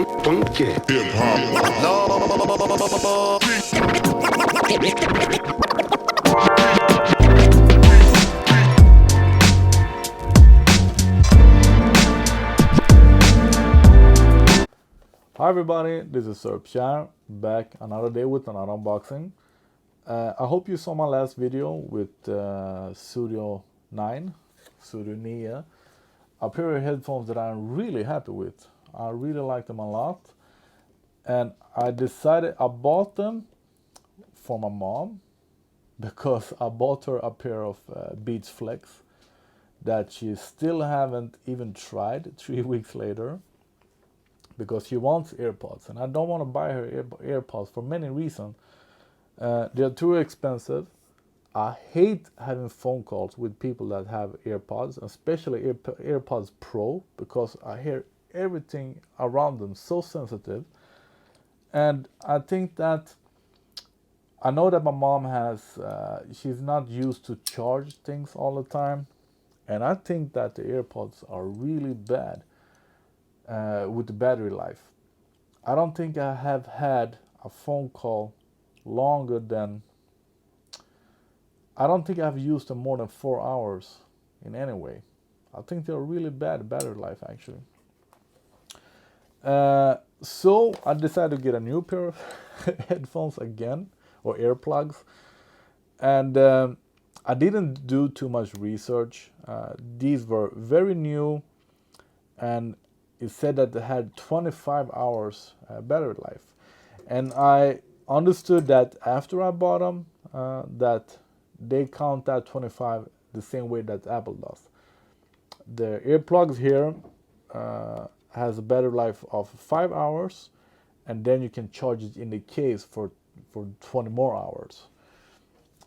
funky. Hip Hi everybody, this is Sir Pierre, back another day with another unboxing. I hope you saw my last video with Studio 9, Studio 9, a pair of headphones that I'm really happy with. I really like them a lot, and I bought them for my mom because I bought her a pair of Beats Flex that she still haven't even tried 3 weeks later, because she wants AirPods, and I don't want to buy her AirPods for many reasons. They're too expensive. I hate having phone calls with people that have AirPods, especially AirPods Pro, because I hear everything around them so sensitive. And I think that I know that my mom she's not used to charge things all the time, and I think that the AirPods are really bad with the battery life. I don't think I have had a phone call longer than, I don't think I've used them more than 4 hours in any way. I think they're really bad battery life actually. So I decided to get a new pair of headphones again, or earplugs, and I didn't do too much research. These were very new, and it said that they had 25 hours battery life, and I understood that after I bought them that they count that 25 the same way that Apple does. The earplugs here has a battery life of 5 hours, and then you can charge it in the case for 20 more hours,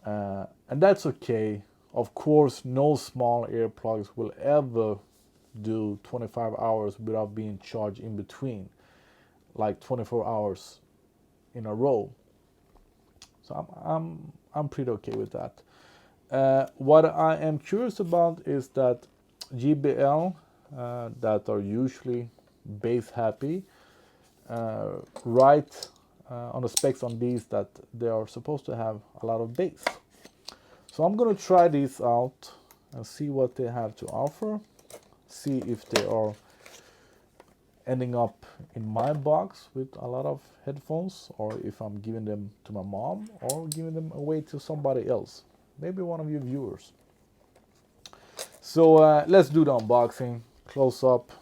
and that's okay. Of course, no small earplugs will ever do 25 hours without being charged in between, like 24 hours in a row. So I'm pretty okay with that. What I am curious about is that JBL, that are usually bass happy, write on the specs on these that they are supposed to have a lot of bass. So I'm gonna try these out and see what they have to offer, see if they are ending up in my box with a lot of headphones, or if I'm giving them to my mom or giving them away to somebody else, maybe one of you viewers. So let's do the unboxing close up.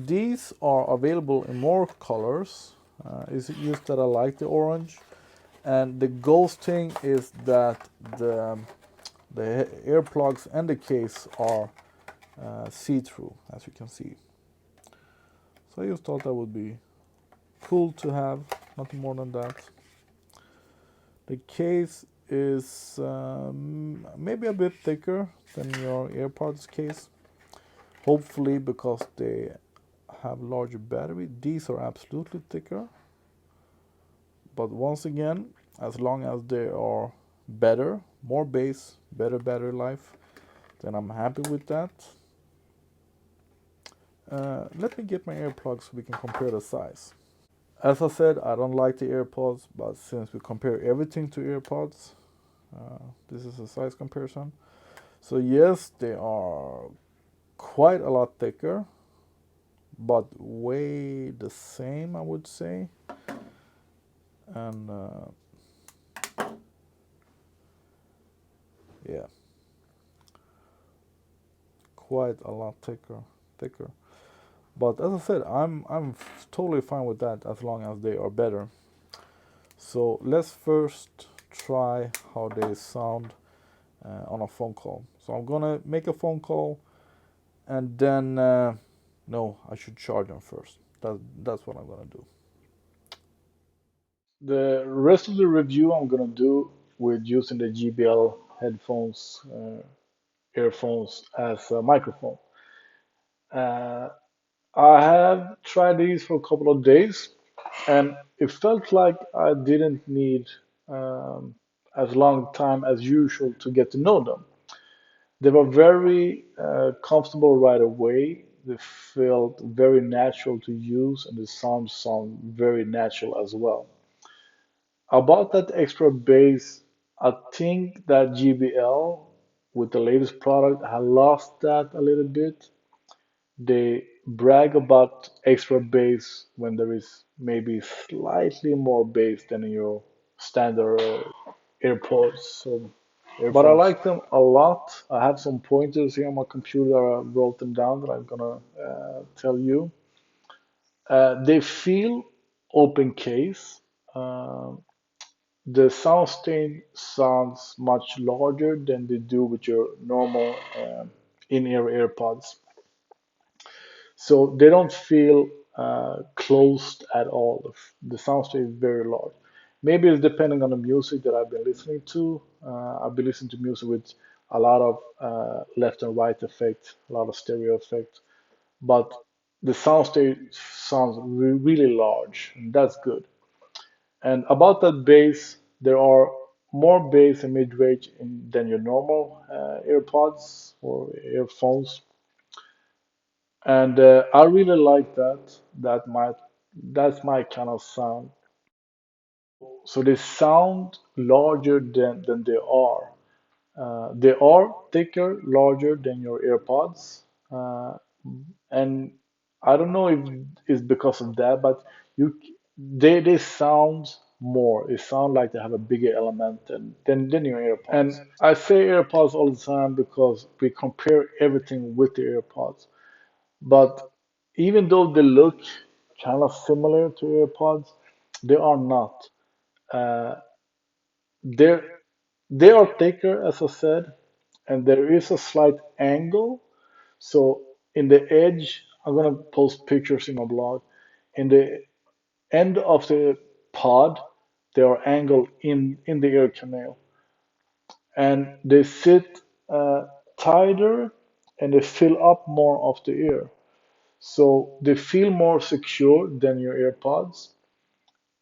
These are available in more colors. It's just that I like the orange, and the ghost thing is that the earplugs and the case are see-through, as you can see. So I just thought that would be cool to have, nothing more than that. The case is maybe a bit thicker than your AirPods case, hopefully because they have larger battery. These are absolutely thicker, but once again, as long as they are better, more bass, better battery life, then I'm happy with that. Let me get my earplugs so we can compare the size. As I said, I don't like the AirPods, but since we compare everything to AirPods, this is a size comparison. So yes, they are quite a lot thicker, but way the same, I would say. And yeah, quite a lot thicker. But as I said, I'm totally fine with that as long as they are better. So let's first try how they sound on a phone call. So I'm gonna make a phone call, and then no, I should charge them first. That's what I'm gonna do. The rest of the review I'm gonna do with using the JBL headphones, earphones as a microphone. Uh, I have tried these for a couple of days, and it felt like I didn't need as long time as usual to get to know them. They were very comfortable right away. they feel very natural to use, and the sound very natural as well. About that extra bass, I think that JBL with the latest product has lost that a little bit. They brag about extra bass when there is maybe slightly more bass than in your standard AirPods. So, but I Earphones. like them a lot. I have some pointers here on my computer. I wrote them down that I'm gonna tell you. They feel open case. Um the soundstage sounds much larger than they do with your normal in-ear AirPods. So they don't feel closed at all. The soundstage is very large. Maybe it's depending on the music that I've been listening to. I've been listening to music with a lot of left and right effect, a lot of stereo effect, but the soundstage sounds really large, and that's good. And about that bass, there are more bass and mid-range than your normal AirPods or earphones, and I really like that. That's my kind of sound. So they sound larger than they are. They are thicker, larger than your AirPods, and I don't know if it's because of that, but you they sound more. They sound like they have a bigger element than your AirPods. And I say AirPods all the time because we compare everything with the AirPods. But even though they look kind of similar to AirPods, they are not. Uh, they're they are thicker, as I said, and there is a slight angle. So in the edge, I'm gonna post pictures in my blog. In the end of the pod, they are angled in the ear canal, and they sit tighter and they fill up more of the ear. So they feel more secure than your AirPods,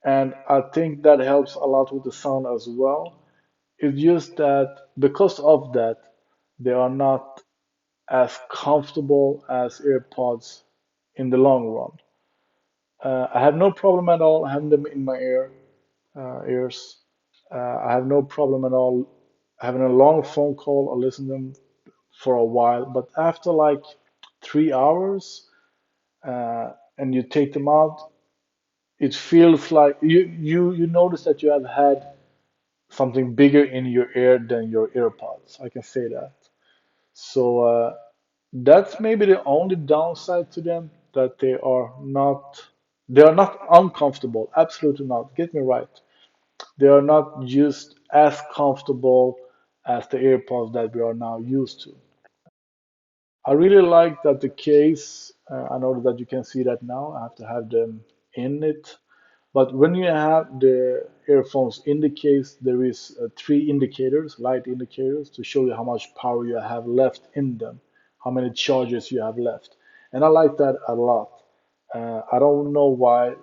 and I think that helps a lot with the sound as well. It's just that because of that, they are not as comfortable as AirPods in the long run. I have no problem at all having them in my ears. I have no problem at all having a long phone call or listen to them for a while. But after like 3 hours, and you take them out, it feels like you notice that you have had something bigger in your ear than your AirPods. I can say that. So that's maybe the only downside to them, that they are not uncomfortable. Absolutely not. Get me right. They are not just as comfortable as the AirPods that we are now used to. I really like that the case. I know that you can see that now. I have to have them in it. But when you have the earphones in the case, there is three indicators, light indicators, to show you how much power you have left in them, how many charges you have left. And I like that a lot. I don't know why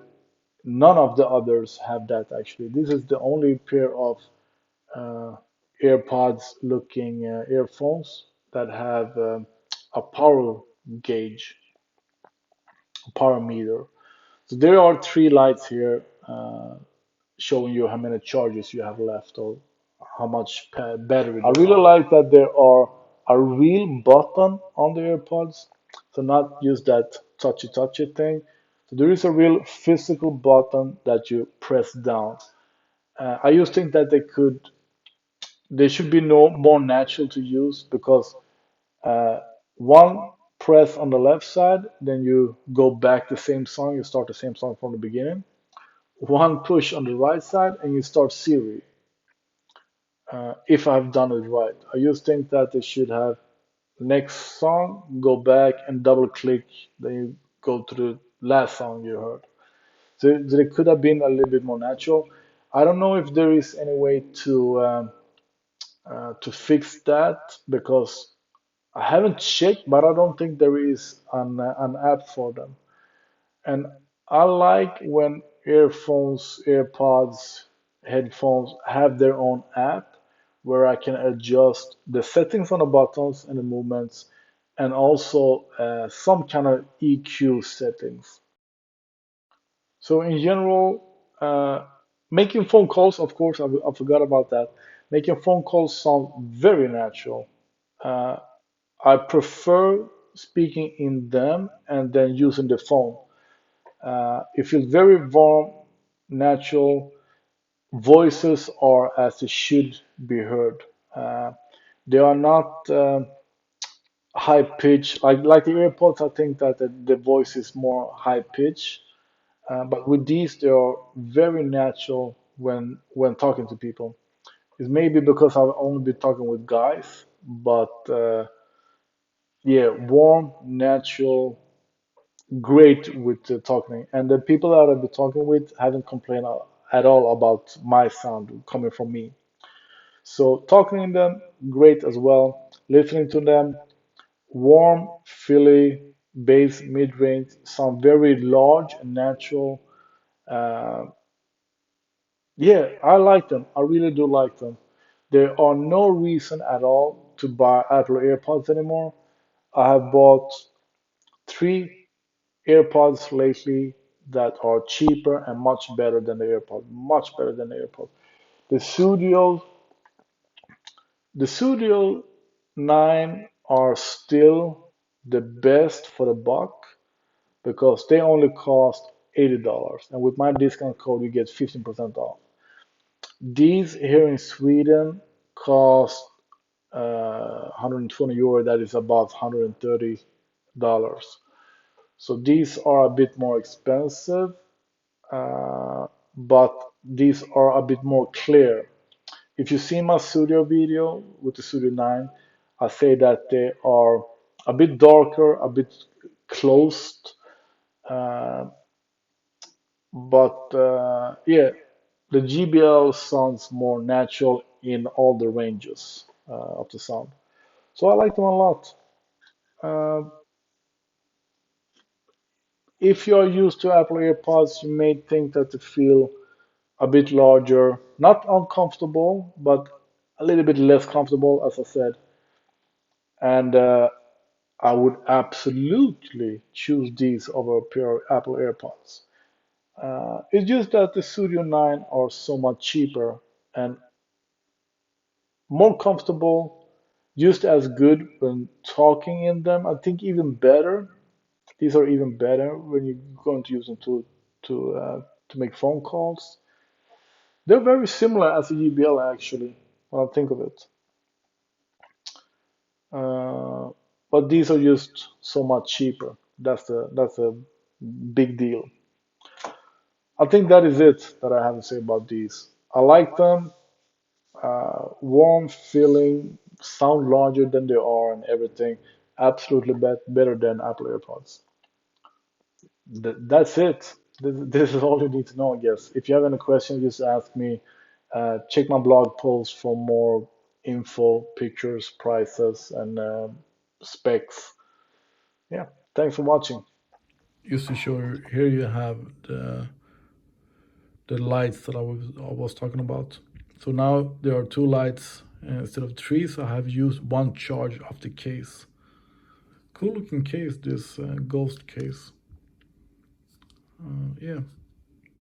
none of the others have that actually. This is the only pair of uh, AirPods looking earphones that have a power gauge, a power meter. So there are three lights here showing you how many charges you have left or how much battery. I really like that there are a real button on the AirPods, so not just that touchy thing. So there is a real physical button that you press down. I just think that they should be no more natural to use because uh, one press on the left side, then you go back the same song, you start the same song from the beginning. One push on the right side, and you start Siri. If I've done it right, I just think that they should have next song, go back and double click, then you go to the last song you heard. So it could have been a little bit more natural. I don't know if there is any way to fix that because I haven't checked, but I don't think there is an app for them. And I like when earphones, AirPods, headphones have their own app where I can adjust the settings on the buttons and the movements and also some kind of EQ settings. So in general, making phone calls, of course, I forgot about that. Making phone calls sound very natural. Uh, I prefer speaking in them and then using the phone. It feels very warm, natural. Voices are as they should be heard. Uh, they are not high pitch like the AirPods. I think that the voice is more high pitch, but with these, they are very natural when talking to people. It's maybe because I've only been talking with guys, but yeah, warm, natural, great with talking. And the people that I've been talking with haven't complained at all about my sound coming from me. So talking to them, great as well. Listening to them, warm, Philly, bass, mid-range, sound very large and natural. Uh, yeah, I like them. I really do like them. There are no reason at all to buy Apple AirPods anymore. I have bought three AirPods lately that are cheaper and much better than the AirPods. Much better than the AirPods. The Studio, the Studio 9 are still the best for the buck because they only cost $80. And with my discount code, you get 15% off. These here in Sweden cost 120 euro, that is about $130. So these are a bit more expensive, but these are a bit more clear. If you see my studio video with the Studio 9, I say that they are a bit darker, a bit closed, uh, but yeah, the JBL sounds more natural in all the ranges of the sound. So I like them a lot. Uh, if you are used to Apple AirPods, you may think that they feel a bit larger, not uncomfortable, but a little bit less comfortable, as I said. And I would absolutely choose these over a pair of Apple AirPods. It's just that the Studio 9 are so much cheaper and more comfortable, just as good when talking in them. I think even better. These are even better when you're going to use them to make phone calls. They're very similar as a JBL actually, when I think of it. Uh, but these are just so much cheaper. That's a big deal. I think that is it that I have to say about these. I like them. Warm feeling, sound larger than they are, and everything. Absolutely better than Apple AirPods. That's it. This is all you need to know, I guess. If you have any questions, just ask me. Check my blog post for more info, pictures, prices, and specs. Yeah, thanks for watching. Just to show you, here you have the lights that I was talking about. So now there are two lights instead of three. So I have used one charge of the case. Cool looking case, this ghost case. Yeah.